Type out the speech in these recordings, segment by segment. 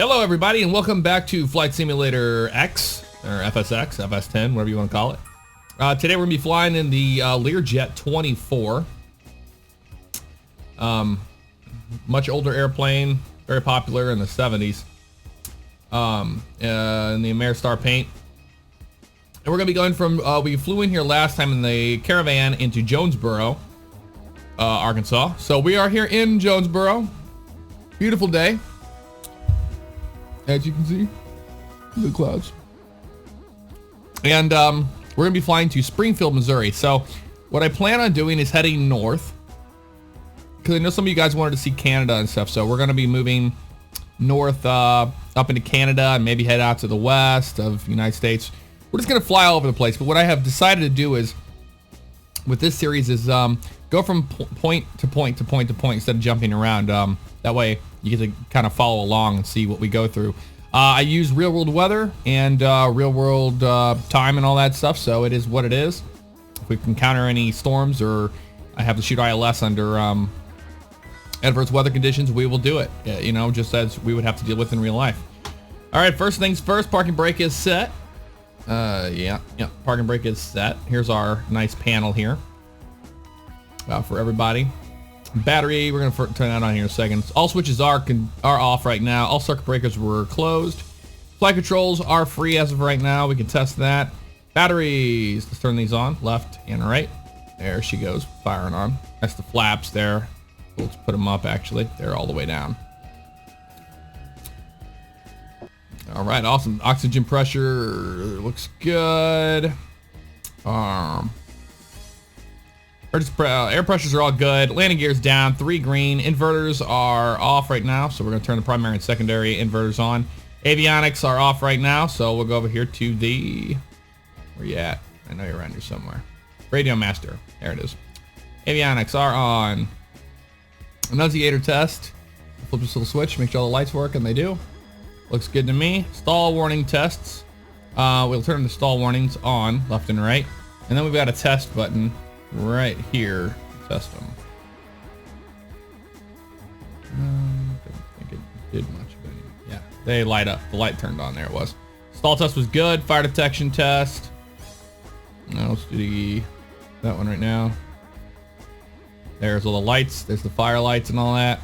Hello everybody and welcome back to Flight Simulator X, or FSX, FS10, whatever you want to call it. Today we're going to be flying in the Learjet 24. Much older airplane, very popular in the 70s. In the Ameristar paint. And we're going to be going from, we flew in here last time in the Caravan into Jonesboro, Arkansas. So we are here in Jonesboro. Beautiful day. As you can see, the clouds. And we're gonna be flying to Springfield, Missouri. So what I plan on doing is heading north, because I know some of you guys wanted to see Canada and stuff. So we're gonna be moving north up into Canada and maybe head out to the west of the United States. We're just gonna fly all over the place. But what I have decided to do is, with this series, is go from point to point to point to point instead of jumping around. That way you get to kind of follow along and see what we go through. I use real world weather and real world time and all that stuff, so it is what it is. If we can encounter any storms or I have to shoot ILS under adverse weather conditions, we will do it, you know, just as we would have to deal with in real life. All right, first things first, parking brake is set. Yeah, parking brake is set. Here's our nice panel here for everybody. Battery, we're gonna turn that on here in a second. All switches are off right now. All circuit breakers were closed. Flight controls are free as of right now. We can test that. Batteries, let's turn these on, left and right. There she goes, firing on. That's the flaps there. Let's put them up actually. They're all the way down. All right, awesome. Oxygen pressure looks good. Air pressures are all good. Landing gear's down, 3 green. Inverters are off right now, so we're going to turn the primary and secondary inverters on. Avionics are off right now, so we'll go over here to the... Where you at? I know you're around here somewhere. Radio master. There it is. Avionics are on. Annunciator test. Flip this little switch, make sure all the lights work, and they do. Looks good to me. Stall warning tests. We'll turn the stall warnings on, left and right. And then we've got a test button right here. Test them. Don't think it did much of anything. Yeah, they light up. The light turned on. There it was. Stall test was good. Fire detection test. Now let's do that one right now. There's all the lights. There's the fire lights and all that.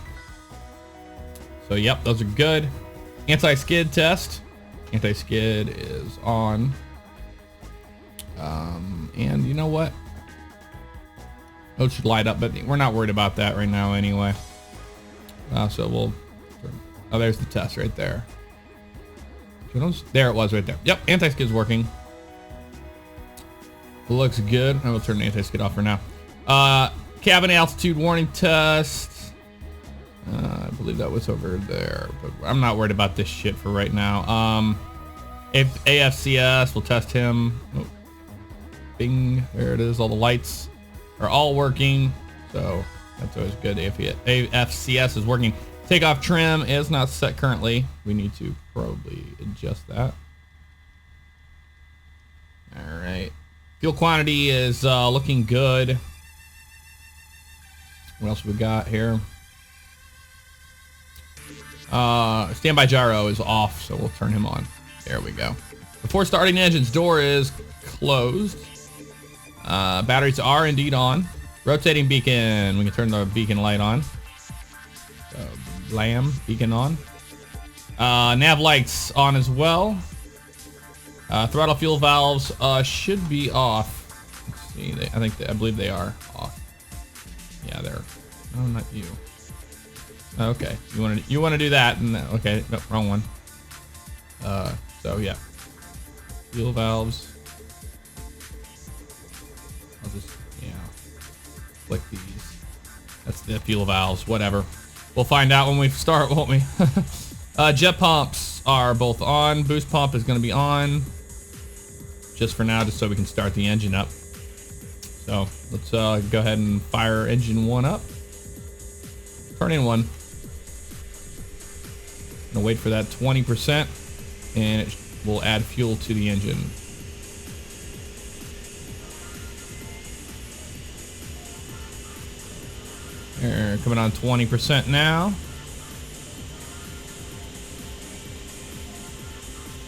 So yep, those are good. Anti-skid test. Anti-skid is on. And you know what? Those should light up, but we're not worried about that right now anyway. So we'll... Oh, there's the test right there. There it was right there. Yep, anti-skid's working. Looks good. I will turn the anti-skid off for now. Cabin altitude warning test. I believe that was over there, but I'm not worried about this shit for right now. AFCS, we'll test him. Oh. Bing, there it is. All the lights are all working, so that's always good. AFCS is working. Takeoff trim is not set currently. We need to probably adjust that. All right. Fuel quantity is looking good. What else we got here? Standby gyro is off, so we'll turn him on. There we go. Before starting engines, door is closed. Batteries are indeed on. Rotating beacon, we can turn the beacon light on. Blam, beacon on. Nav lights on as well. Throttle fuel valves should be off. Let's see, I believe they are off. Yeah, they're. Oh, not you. Okay, you want to do that? And okay, no, wrong one. So yeah, fuel valves. I'll just flick these. That's the fuel valves. Whatever. We'll find out when we start, won't we? Jet pumps are both on. Boost pump is going to be on. Just for now, just so we can start the engine up. So let's go ahead and fire engine 1 up. Turning 1. Gonna wait for that 20%, and it will add fuel to the engine. Coming on 20% now.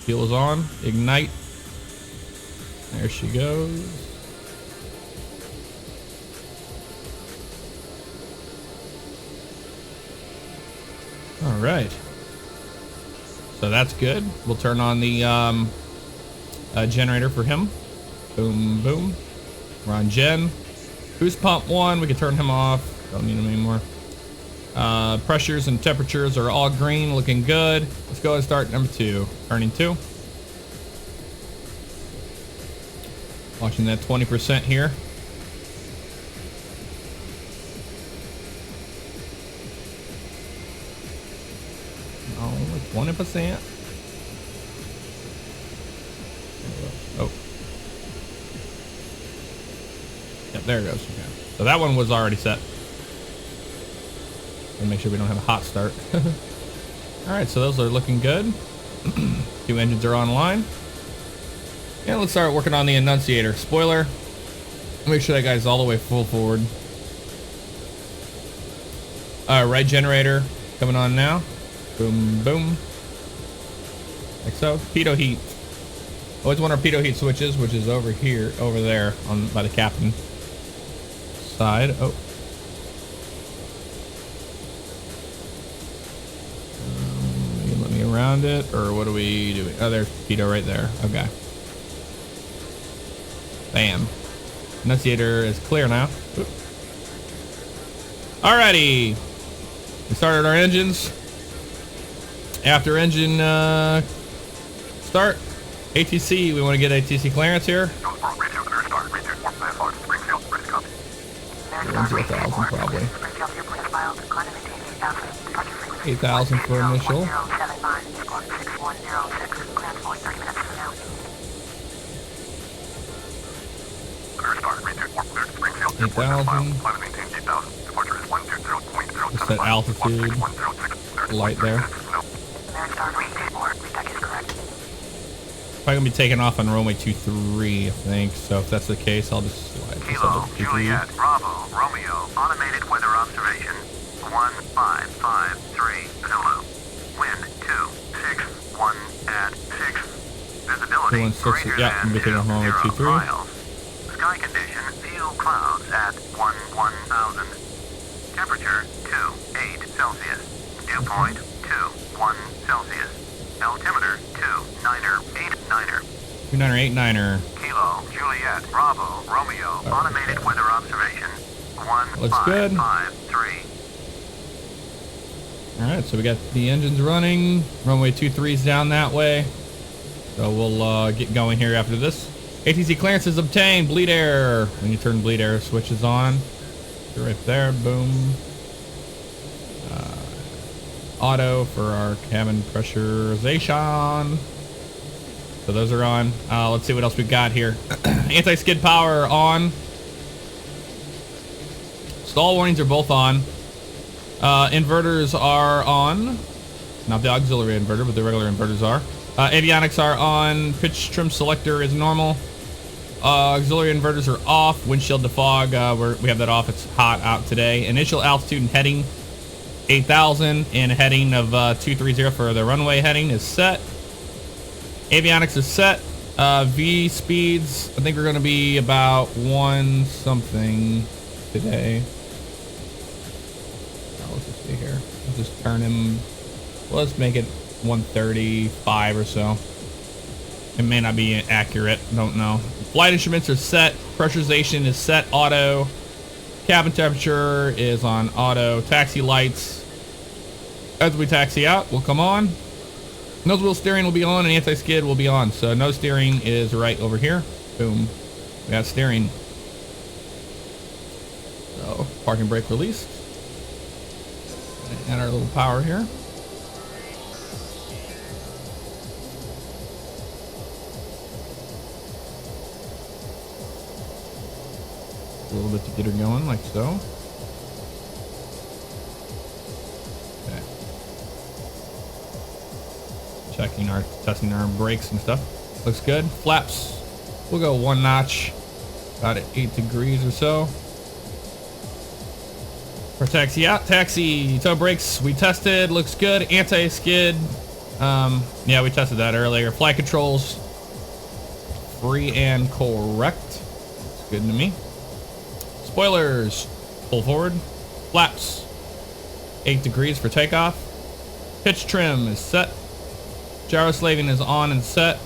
Fuel is on. Ignite. There she goes. All right. So that's good. We'll turn on the generator for him. Boom, boom. We're on gen. Boost pump 1. We can turn him off. Don't need him anymore. Pressures and temperatures are all green, looking good. Let's go and start number 2. Turning 2. Watching that 20% here. Only 20%. Oh. Yep, there it goes. Okay. So that one was already set. And make sure we don't have a hot start. All right, so those are looking good. 2 engines are online. And let's start working on the annunciator. Spoiler. Make sure that guy's all the way full forward. Right generator coming on now. Boom, boom. Like so. Pitot heat. Always want our pitot heat switches, which is over here, over there, on by the captain side. Oh. Let me around it, or what are we doing? Oh, there's pitot right there. Okay. Bam. Annunciator is clear now. Oop. Alrighty. We started our engines. After engine start, ATC, we want to get ATC clearance here. 1,000 probably. 8,000 for initial. 8,000. Just set altitude. Light there. Probably gonna be taking off on runway 23, I think. So if that's the case, I'll just slide this up to 23. Juliet, Bravo, Romeo, automated weather observation. 1553 Zulu. Wind 261 at 6. Visibility 216, yeah, I'm taking off runway 23. Miles. Sky condition, few clouds at 1000. Temperature 28 Celsius. Dew point 21 Celsius. Altimeter 29er. 29er. Kilo, Juliet, Bravo, Romeo, automated weather observation. Looks good. 1553. Alright, so we got the engines running. Runway 23's down that way. So we'll get going here after this. ATC clearance is obtained. Bleed air. When you turn bleed air switches on. Right there. Boom. Auto for our cabin pressurization. So those are on. Let's see what else we got here. Anti-skid power on. Stall warnings are both on. Inverters are on. Not the auxiliary inverter, but the regular inverters are. Avionics are on. Pitch trim selector is normal. Auxiliary inverters are off. Windshield defog, we have that off. It's hot out today. Initial altitude and heading 8,000 and a heading of 230 for the runway heading is set. Avionics is set. V speeds, I think we're going to be about 1 something today. Let's just see here. Let's just turn him. Let's make it 135 or so. It may not be accurate. Don't know. Flight instruments are set. Pressurization is set. Auto. Cabin temperature is on auto. Taxi lights. As we taxi out, will come on. Nose wheel steering will be on and anti-skid will be on. So nose steering is right over here. Boom. We got steering. So parking brake released. And our little power here. A little bit to get her going, like so. Okay. Testing our brakes and stuff. Looks good. Flaps. We'll go 1 notch. About at 8 degrees or so. For taxi out. Taxi. Toe brakes. We tested. Looks good. Anti-skid. Yeah, we tested that earlier. Flight controls, free and correct. It's good to me. Spoilers, pull forward. Flaps, 8 degrees for takeoff. Pitch trim is set. Gyro slaving is on and set.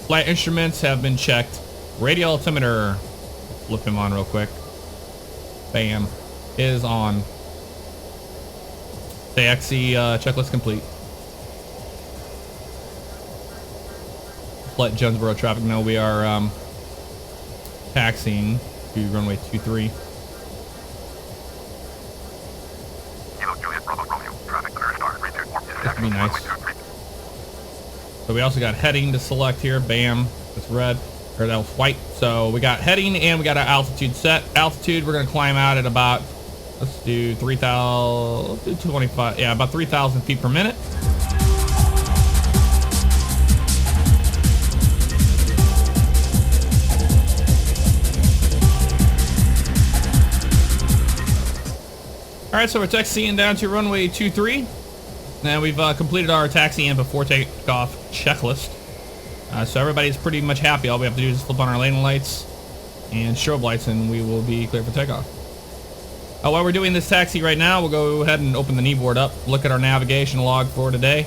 Flight instruments have been checked. Radio altimeter, flip him on real quick. Bam, is on. AXE checklist complete. Let Jonesboro traffic know we are taxiing to runway 23. That'd be nice. So we also got heading to select here. Bam, that's red, or that was white. So we got heading and we got our altitude set. Altitude, we're gonna climb out at about, let's do 3,000, 225, yeah, about 3,000 feet per minute. All right, so we're taxiing down to runway 23. Now we've completed our taxi and before takeoff checklist. So everybody's pretty much happy. All we have to do is flip on our landing lights and strobe lights and we will be clear for takeoff. While we're doing this taxi right now, we'll go ahead and open the kneeboard up, look at our navigation log for today.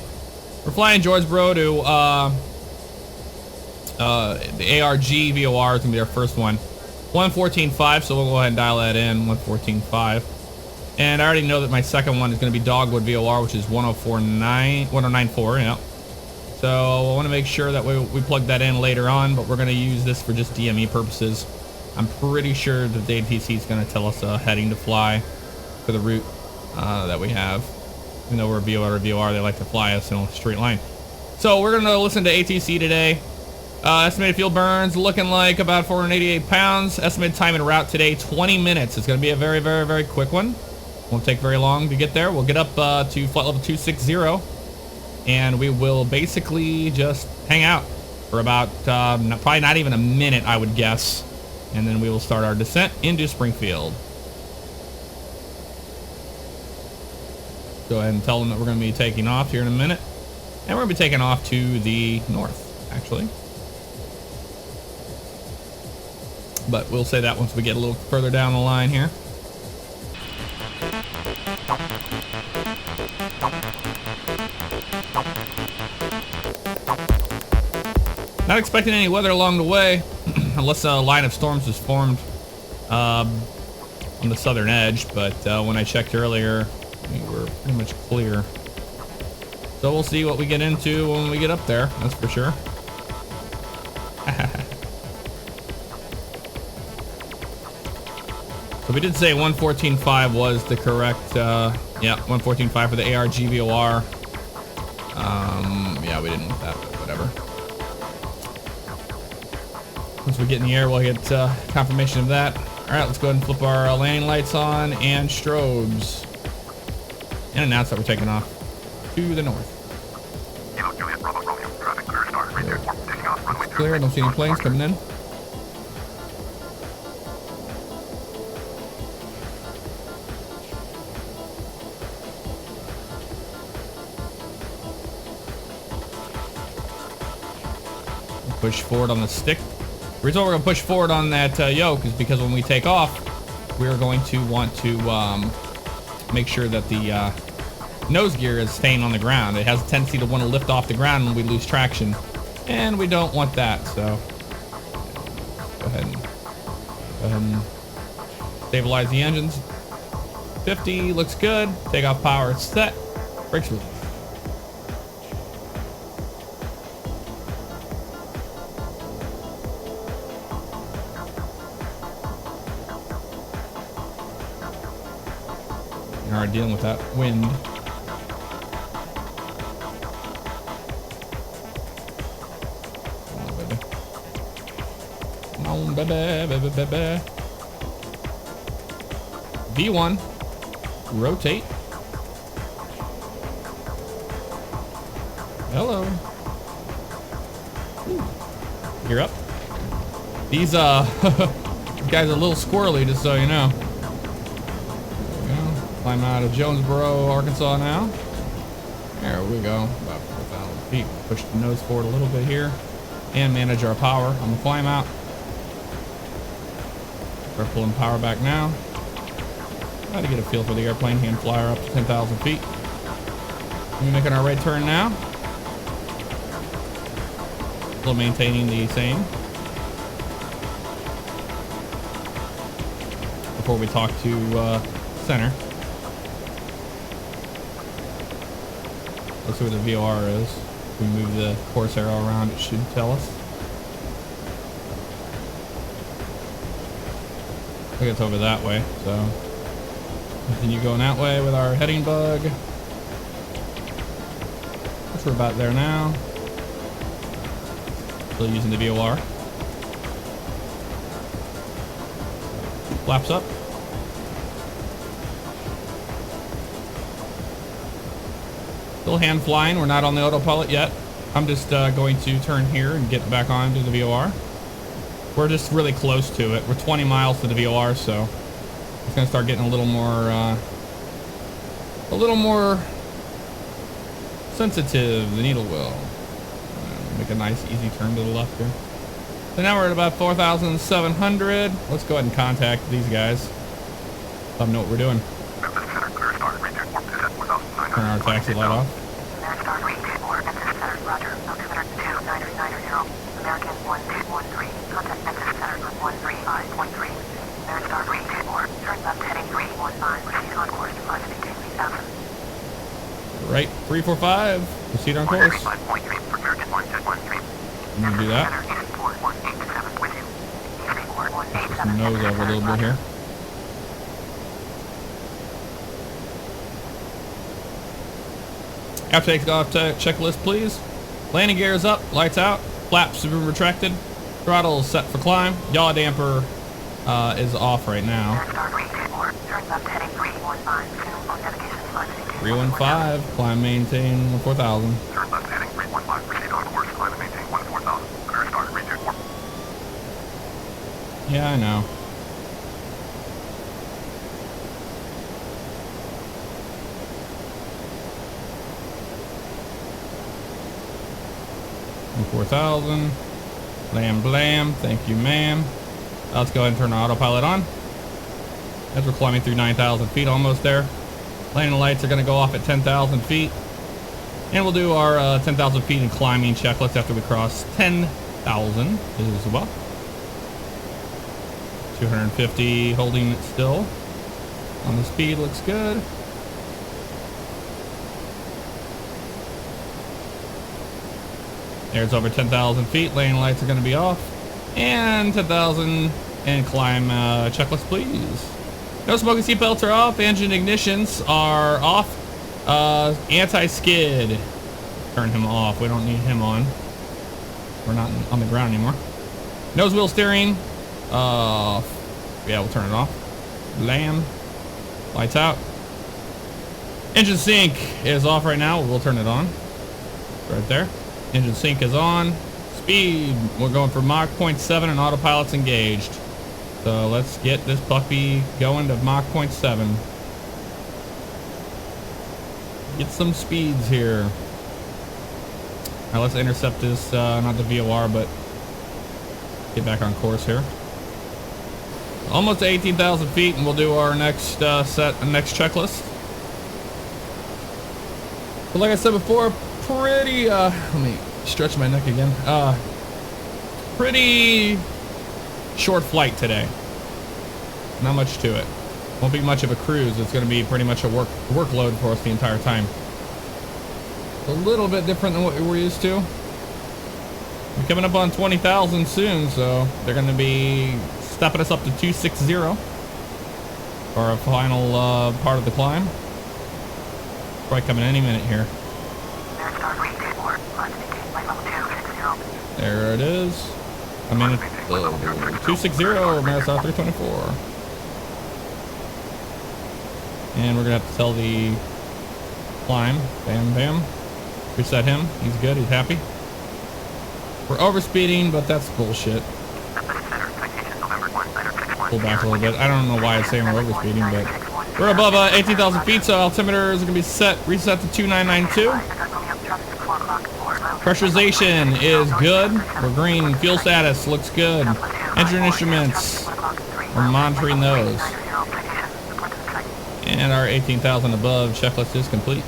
We're flying Jonesboro to the ARG VOR is gonna be our first one. 114.5, so we'll go ahead and dial that in, 114.5. And I already know that my second one is going to be Dogwood VOR, which is 1094, yeah. So I want to make sure that we plug that in later on, but we're going to use this for just DME purposes. I'm pretty sure that the ATC is going to tell us heading to fly for the route that we have. Even though we're VOR to VOR, they like to fly us in a straight line. So we're going to listen to ATC today. Estimated fuel burns looking like about 488 pounds. Estimated time and route today, 20 minutes. It's going to be a very, very, very quick one. Won't take very long to get there. We'll get up to flight level 260 and we will basically just hang out for about probably not even a minute, I would guess, and then we will start our descent into Springfield. Go ahead and tell them that we're going to be taking off here in a minute, and we're going to be taking off to the north, actually, but we'll say that once we get a little further down the line here. Not expecting any weather along the way, unless a line of storms is formed on the southern edge, but when I checked earlier, we were pretty much clear. So we'll see what we get into when we get up there, that's for sure. So we did say 114.5 was the correct, yeah, 114.5 for the ARG VOR. Yeah, we didn't want that, but whatever. Once we get in the air, we'll get confirmation of that. All right, let's go ahead and flip our landing lights on and strobes. And announce that we're taking off to the north. It's clear, I don't see any planes coming in. Push forward on the stick. The reason why we're going to push forward on that yoke is because when we take off, we're going to want to make sure that the nose gear is staying on the ground. It has a tendency to want to lift off the ground when we lose traction, and we don't want that. So go ahead and stabilize the engines. 50 looks good. Takeoff power is set. Brakes release. Are dealing with that wind. Come on, baby. Come on, baby, baby. V1. Rotate. Hello. Ooh. You're up. These guys are a little squirrely, just so you know. Climb out of Jonesboro, Arkansas now. There we go. About 4,000 feet. Push the nose forward a little bit here and manage our power on the climb out. Start pulling power back now. Try to get a feel for the airplane. Hand flyer up to 10,000 feet. We're making our right turn now. Still maintaining the same. Before we talk to center. Let's see where the VOR is. If we move the course arrow around, it should tell us. I think it's over that way, so continue going that way with our heading bug. Guess we're about there now. Still using the VOR. Flaps up. Still hand flying. We're not on the autopilot yet. I'm just going to turn here and get back onto the VOR. We're just really close to it. We're 20 miles to the VOR, so it's gonna start getting a little more sensitive. The needle will make a nice easy turn to the left here. So now we're at about 4,700. Let's go ahead and contact these guys. Let them know what we're doing. Turn our taxi light off. Right, 345. Proceed on course. I'm gonna do that. Push the nose over a little bit here. After take off checklist, please. Landing gear is up, lights out, flaps have been retracted, throttle is set for climb, yaw damper is off right now. 315, climb maintain 4,000. Turn left heading 315, proceed on course, climb and maintain 4,000. Clear start, reach 4. Yeah, I know. And 4,000. Blam blam. Thank you, ma'am. Let's go ahead and turn the autopilot on. As we're climbing through 9,000 feet, almost there. Landing lights are going to go off at 10,000 feet. And we'll do our 10,000 feet in climbing checklist after we cross 10,000 as well. 250 holding it still. On the speed looks good. There's over 10,000 feet. Landing lights are going to be off. And 10,000 and climb checklist, please. No smoking seatbelts are off. Engine ignitions are off. Anti-skid. Turn him off. We don't need him on. We're not on the ground anymore. Nose wheel steering. Yeah, we'll turn it off. Blam. Lights out. Engine sync is off right now. We'll turn it on. Right there. Engine sync is on. Speed. We're going for Mach 0.7 and autopilot's engaged. So let's get this puppy going to Mach 0.7. Get some speeds here. All right, let's intercept this, not the VOR, but get back on course here. Almost 18,000 feet, and we'll do our next next checklist. But like I said before, pretty, let me stretch my neck again. Pretty short flight today. Not much to it. Won't be much of a cruise. It's going to be pretty much a workload for us the entire time. A little bit different than what we're used to. We're coming up on 20,000 soon, so they're going to be stepping us up to 260 for our final part of the climb. Probably coming any minute here. There it is. I mean, it's 260 Maristar 324. And we're gonna have to tell the climb. Bam, bam. Reset him. He's good. He's happy. We're overspeeding, but that's bullshit. Pull back a little bit. I don't know why it's saying we're overspeeding, but we're above 18,000 feet, so altimeter is gonna be reset to 2992. Pressurization is good. We're green. Fuel status looks good. Engine instruments, we're monitoring those. And our 18,000 above checklist is complete.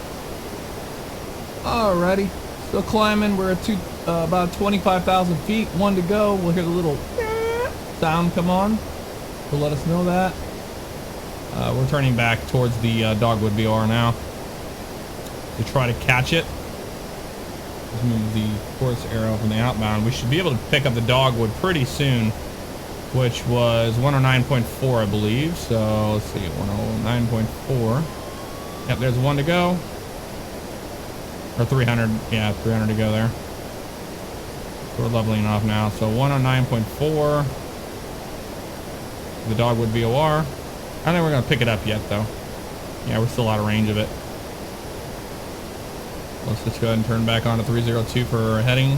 Alrighty, still climbing. We're at about 25,000 feet. 1 to go. We'll hear the little sound come on to let us know that. We're turning back towards the Dogwood BR now to try to catch it. Let's move the course arrow from the outbound. We should be able to pick up the Dogwood pretty soon, which was 109.4, I believe. So let's see, 109.4. Yep, there's 1 to go. Or 300, yeah, 300 to go there. So we're leveling off now. So 109.4. The Dogwood BOR. I don't think we're gonna pick it up yet though. Yeah, we're still out of range of it. Let's just go ahead and turn back on to 302 for heading.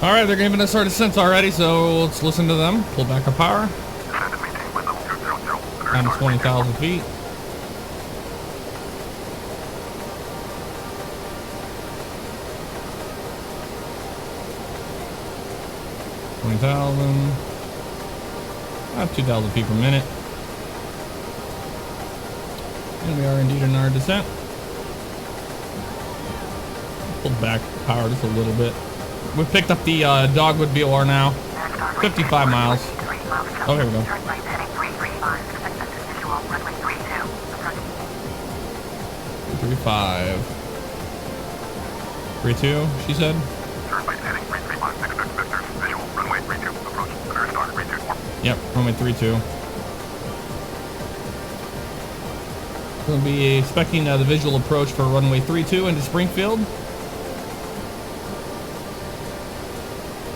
Alright, they're giving us our descents already, so let's listen to them. Pull back our power. Descend and maintain flight level 200. Down to 20,000 feet. About 2,000 feet per minute. And we are indeed in our descent. Pull back power just a little bit. We've picked up the Dogwood BOR now. 55 miles. Oh, here we go. 335. 32, she said. Turn right heading 335. Expect Victor. Visual. Runway 32. Approach. Clear start. 324. Yep, runway 32. We'll be expecting the visual approach for runway 32 into Springfield.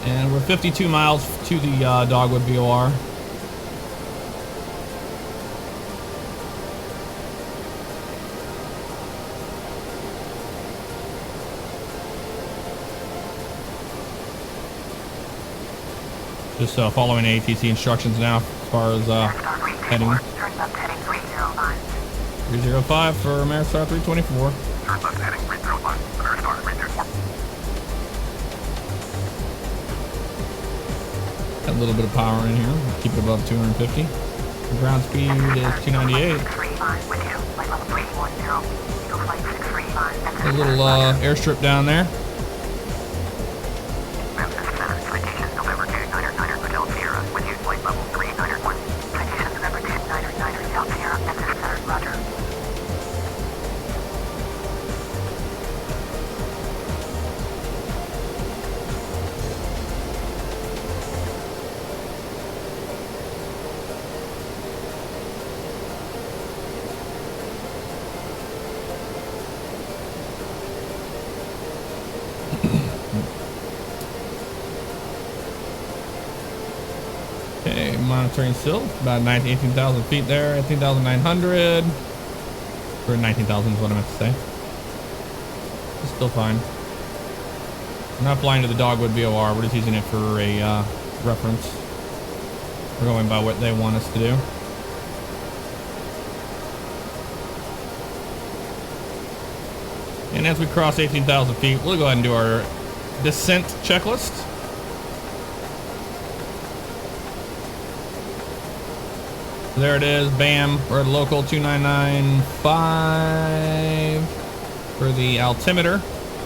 And we're 52 miles to the Dogwood BOR. Just following ATC instructions now as far as heading. 305 for Ameristar 324. Turn left heading 305. Ameristar 324. Got a little bit of power in here. Keep it above 250. The ground speed is 298. A little airstrip down there. Okay, monitoring still. About 18,000 feet there. 18,900. Or 19,000 is what I meant to say. It's still fine. We're not flying to the Dogwood BOR. We're just using it for a reference. We're going by what they want us to do. And as we cross 18,000 feet, we'll go ahead and do our descent checklist. There it is, bam, we're at local 2995 for the altimeter,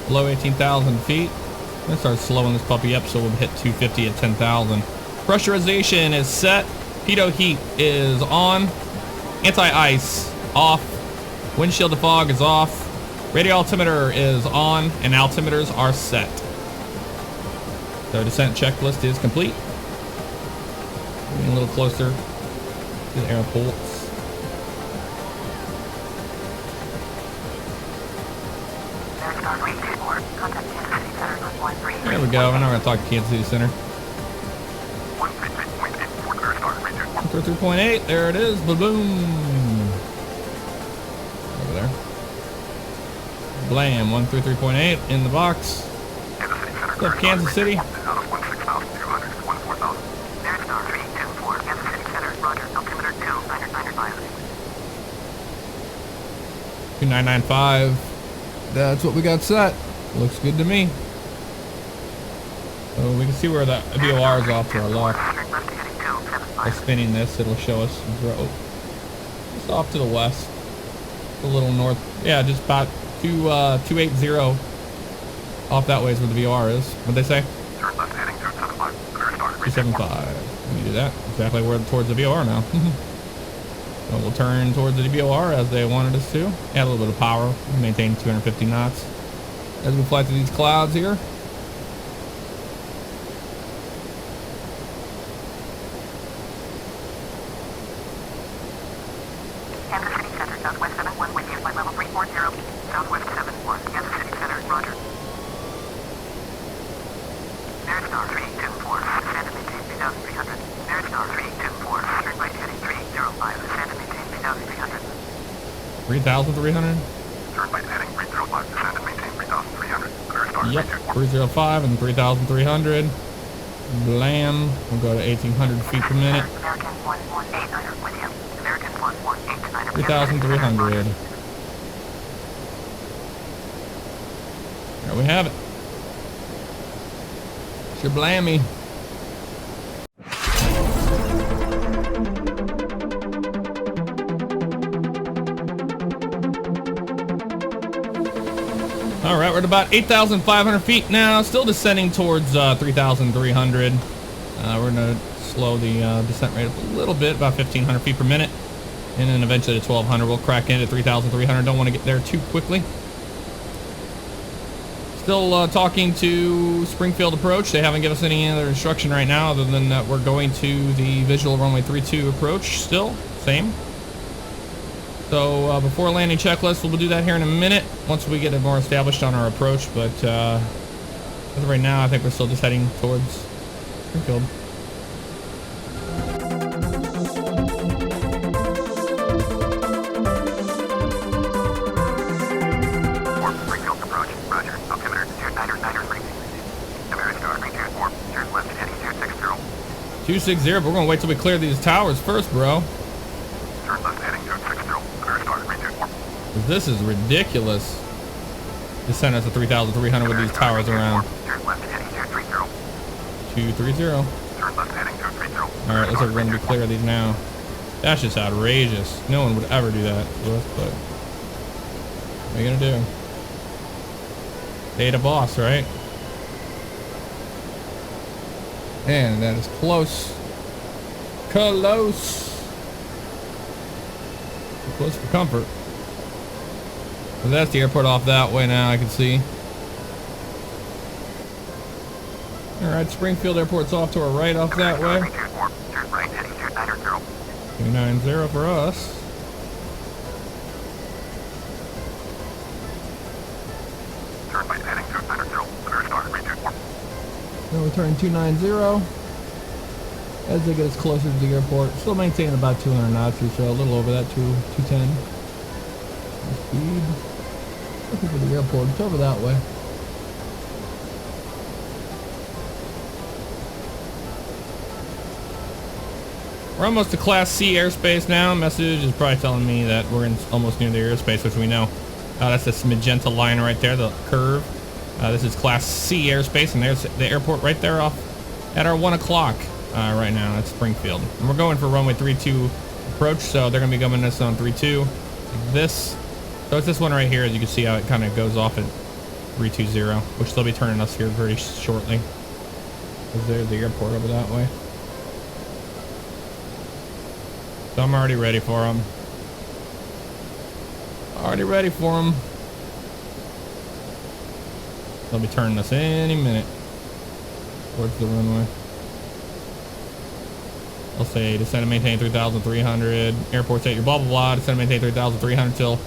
below 18,000 feet. I'm gonna start slowing this puppy up so we'll hit 250 at 10,000. Pressurization is set, pitot heat is on, anti-ice off, windshield defog is off, radio altimeter is on, and altimeters are set. So descent checklist is complete. Getting a little closer to the airports. There we go. We're not going to talk to Kansas City Center. 133.8. There it is. Boom. Over there. Blam. 133.8 in the box. What's up, Kansas City? 2995. That's what we got set. Looks good to me. So we can see where the VOR is off to our left. By spinning this, it'll show us just off to the west, a little north. Yeah, just about 280 off that way is where the VOR is. What'd they say? 275. Let me do that. Exactly where towards the VOR now. So we'll turn towards the VOR as they wanted us to. Add a little bit of power. Maintain 250 knots as we fly through these clouds here. Kansas City Center, Southwest 71 with you, flight level 340, Southwest 71, Kansas City Center, roger. Airstar 324, descend and maintain 3,300. Airstar 324, turn right heading 305, descend and maintain 3,300. 3,300? Turn right heading 305, descend and maintain 3,300. Airstar Yep, 324. 305 and 3,300. Blam. We'll go to 1,800 feet per minute. American 11800 with you. American 11800. 3,300. There we have it. Shablammy. All right, we're at about 8,500 feet now, still descending towards 3,300. We're gonna slow the descent rate up a little bit, about 1,500 feet per minute, and then eventually to 1,200. We'll crack into 3,300. Don't want to get there too quickly. Still talking to Springfield approach. They haven't given us any other instruction right now other than that we're going to the visual runway 32 approach still. Same. So before landing checklist, we'll do that here in a minute once we get it more established on our approach. But as of right now, I think we're still just heading towards Springfield. Springfield approach, roger. Altimeter 299 Ameristar 324, turn left heading 260. 260, but we're going to wait till we clear these towers first, bro. Turn left heading 260, Ameristar 324. This is ridiculous. Descend us to 3,300 with these towers around. Turn left heading 230. 230. Turn left heading 230. Alright, looks like we're going to be clear of these now. That's just outrageous. No one would ever do that to us, but what are you going to do? Data boss, right? And that is close. Close. Close for comfort. But that's the airport off that way now, I can see. Alright, Springfield Airport's off to our right off that way. Turn right heading 290. 290 for us. Turn right heading 290. Ameristar 324. Then we turn 290 as they get us closer to the airport. Still maintaining about 200 knots or so, a little over that, 210. Speed. Looking for the airport. It's over that way. We're almost to Class C airspace now. Message is probably telling me that we're almost near the airspace, which we know. That's this magenta line right there, the curve. This is Class C airspace, and there's the airport right there off at our 1 o'clock right now. That's Springfield. And we're going for runway 32 approach, so they're going to be coming us on 32. This. So it's this one right here, as you can see how it kind of goes off at 320, which they'll be turning us here very shortly. Because there's the airport over that way. So I'm already ready for them. Already ready for them. They'll be turning us any minute towards the runway. I'll say descend and maintain 3,300. Airport's at your blah blah blah. Descend and maintain 3,300 till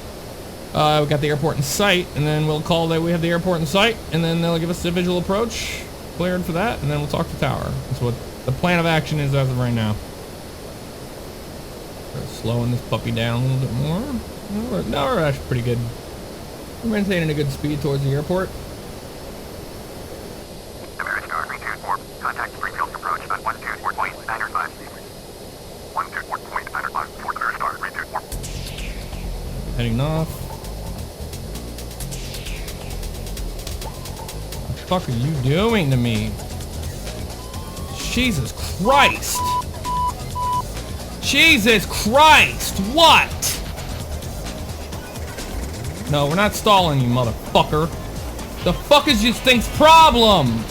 We got the airport in sight, and then we'll call that we have the airport in sight, and then they'll give us the visual approach, cleared for that, and then we'll talk to tower. That's what the plan of action is as of right now. We're slowing this puppy down a little bit more. No, we're actually pretty good. We're maintaining a good speed towards the airport. Ameristar 324, contact Springfield approach on 124.905. 124.905 for Ameristar 324. Heading off. What the fuck are you doing to me? Jesus Christ! Jesus Christ! What? No, we're not stalling you, motherfucker. The fuck is this thing's problem?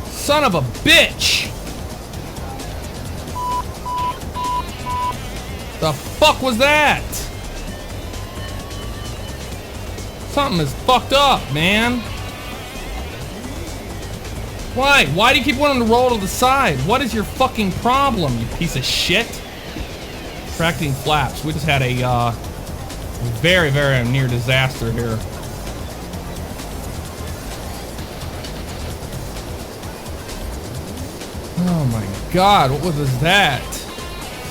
Son of a bitch! The fuck was that? Something is fucked up, man. Why? Why do you keep wanting to roll to the side? What is your fucking problem, you piece of shit? Tracking flaps. We just had a very, very near disaster here. Oh my god, what was that?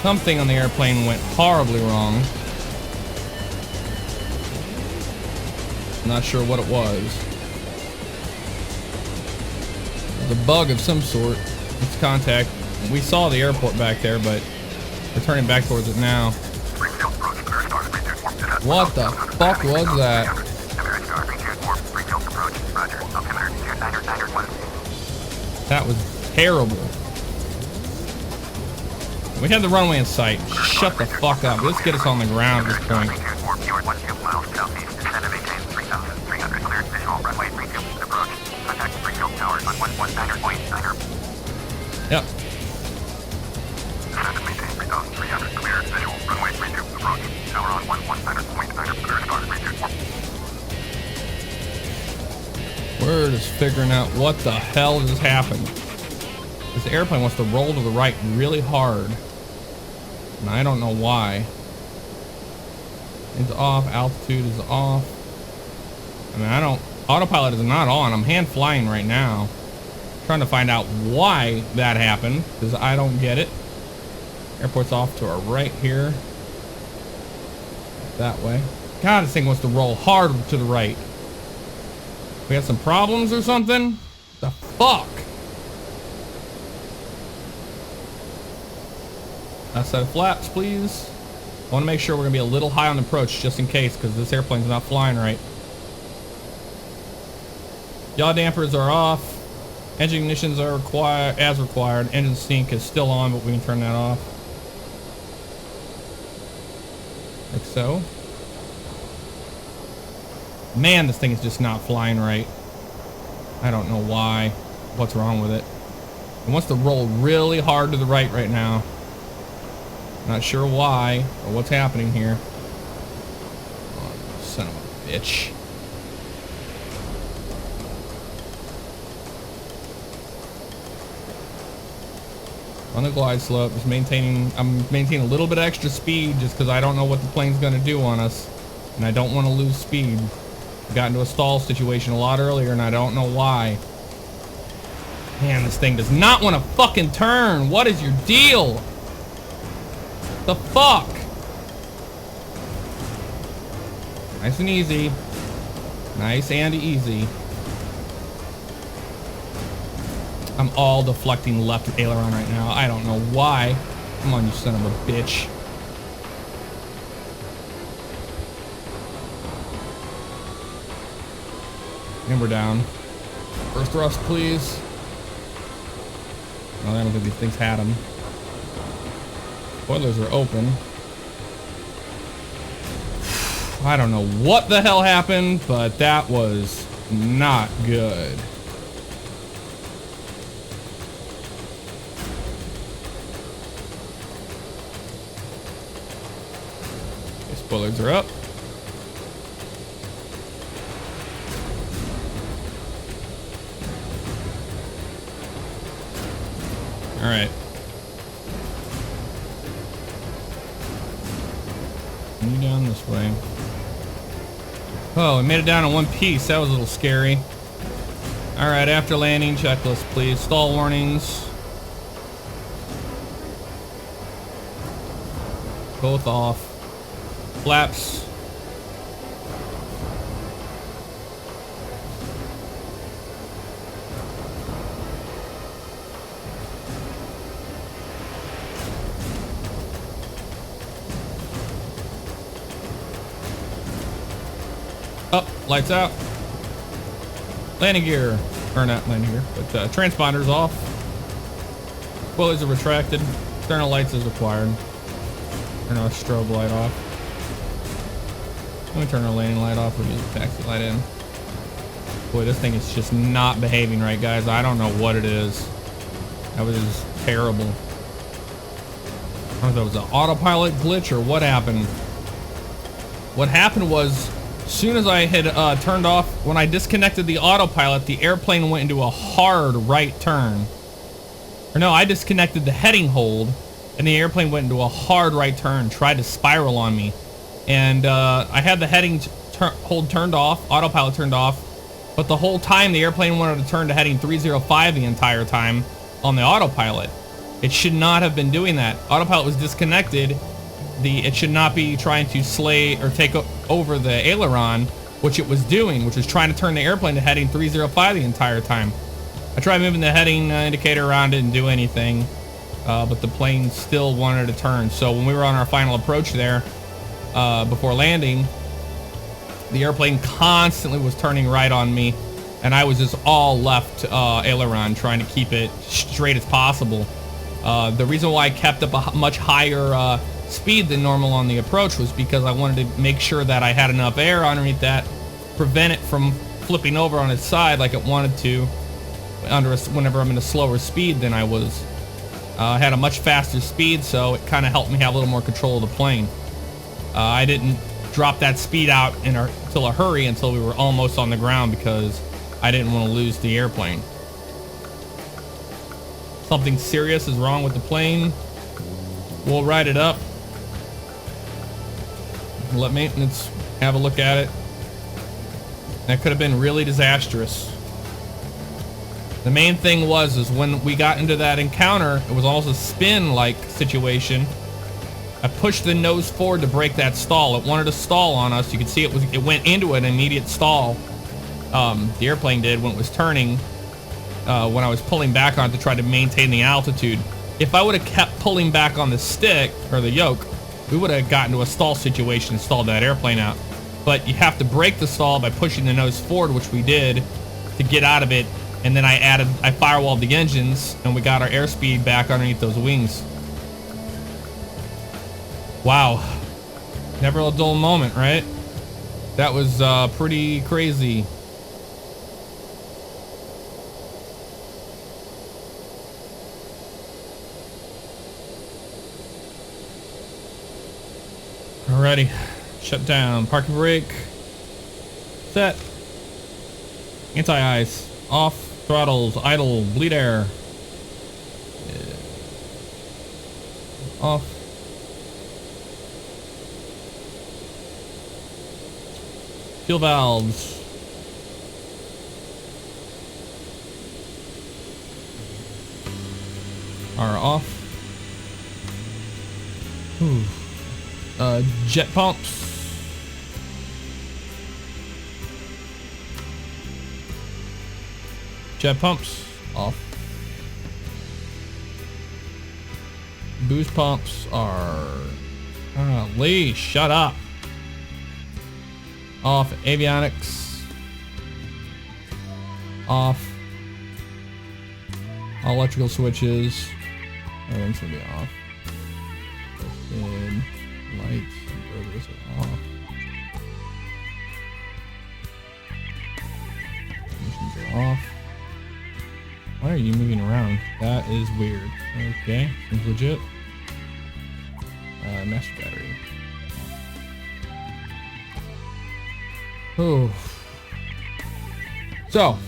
Something on the airplane went horribly wrong. Not sure what it was. It was a bug of some sort. It's contact. We saw the airport back there, but we're turning back towards it now. What the fuck was that? That was terrible. We had the runway in sight. Shut the fuck up. Let's get us on the ground at this point. Yep. We're just figuring out what the hell just happened. This airplane wants to roll to the right really hard. And I don't know why. It's off. Altitude is off. I mean, I don't... Autopilot is not on. I'm hand flying right now. Trying to find out why that happened, because I don't get it. Airport's off to our right here. That way. God, this thing wants to roll hard to the right. We got some problems or something? The fuck? Last set of flaps, please. I want to make sure we're going to be a little high on the approach just in case, because this airplane's not flying right. Yaw dampers are off. Engine ignitions are as required. Engine sync is still on, but we can turn that off. Like so. Man, this thing is just not flying right. I don't know why. What's wrong with it? It wants to roll really hard to the right now. Not sure why or what's happening here. Oh, son of a bitch. On the glide slope, just maintaining. I'm maintaining a little bit extra speed just because I don't know what the plane's going to do on us, and I don't want to lose speed. I got into a stall situation a lot earlier, and I don't know why. Man, this thing does not want to fucking turn. What is your deal? The fuck? Nice and easy. Nice and easy. I'm all deflecting left aileron right now. I don't know why. Come on, you son of a bitch. And we're down. First thrust, please. No, I don't think these things had them. Spoilers are open. I don't know what the hell happened, but that was not good. Okay, spoilers are up. All right. Down this way. Oh, I made it down in one piece. That was a little scary. All right, after landing, checklist, please. Stall warnings. Both off. Flaps. Up, lights out. Landing gear, or not landing gear, but transponders off. Spoilers are retracted. External lights is required. Turn our strobe light off. Let me turn our landing light off. We'll use the taxi light in. Boy, this thing is just not behaving right, guys. I don't know what it is. That was just terrible. I don't know if it was an autopilot glitch or what happened. What happened was, as soon as I had turned off, when I disconnected the autopilot, the airplane went into a hard right turn. Or no, I disconnected the heading hold, and the airplane went into a hard right turn, tried to spiral on me. And I had the heading hold turned off, autopilot turned off, but the whole time the airplane wanted to turn to heading 305 the entire time on the autopilot. It should not have been doing that. Autopilot was disconnected. It should not be trying to slay or take over the aileron, which it was doing, which was trying to turn the airplane to heading 305 the entire time. I tried moving the heading indicator around, didn't do anything, but the plane still wanted to turn. So when we were on our final approach there, before landing, the airplane constantly was turning right on me, and I was just all left aileron, trying to keep it straight as possible. The reason why I kept up a much higher speed than normal on the approach was because I wanted to make sure that I had enough air underneath that, prevent it from flipping over on its side like it wanted to whenever I'm in a slower speed than I was. I had a much faster speed, so it kind of helped me have a little more control of the plane. I didn't drop that speed out until a hurry until we were almost on the ground because I didn't want to lose the airplane. Something serious is wrong with the plane. We'll write it up. Let maintenance have a look at it. That could have been really disastrous. The main thing was when we got into that encounter, it was almost a spin-like situation. I pushed the nose forward to break that stall. It wanted to stall on us. You could see it went into an immediate stall. The airplane did when it was turning. When I was pulling back on it to try to maintain the altitude. If I would have kept pulling back on the stick or the yoke, we would have gotten to a stall situation and stalled that airplane out. But you have to break the stall by pushing the nose forward, which we did, to get out of it. And then I firewalled the engines, and we got our airspeed back underneath those wings. Wow. Never a dull moment, right? That was pretty crazy. Alrighty, shut down, parking brake, set, anti-ice, off, throttles, idle, bleed air, off, fuel valves, are off. Whew. Jet pumps. Jet pumps off. Boost pumps are... Lee, shut up. Off. Avionics. Off. All electrical switches. Everything's gonna be off. Good. Lights and inverters are off. Ignitions are off. Why are you moving around? That is weird. Okay, seems legit. Master battery. Oh. So,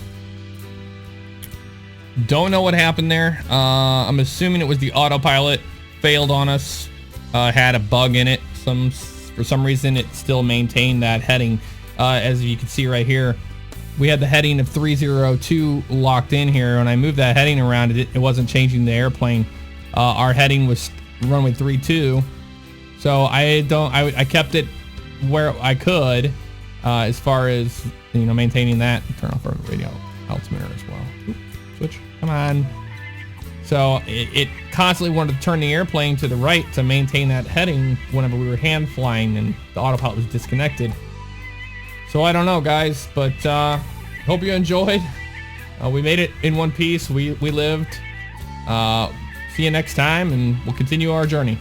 don't know what happened there. I'm assuming it was the autopilot failed on us. Had a bug in it. For some reason, it still maintained that heading. as you can see right here, we had the heading of 302 locked in here. When I moved that heading around, it wasn't changing the airplane. Our heading was runway 32, so I kept it where I could, as far as, you know, maintaining that. Turn off our radio altimeter as well. Oop, switch, come on. So it constantly wanted to turn the airplane to the right to maintain that heading whenever we were hand flying, and the autopilot was disconnected. So I don't know, guys, but hope you enjoyed. We made it in one piece. We lived. See you next time, and we'll continue our journey.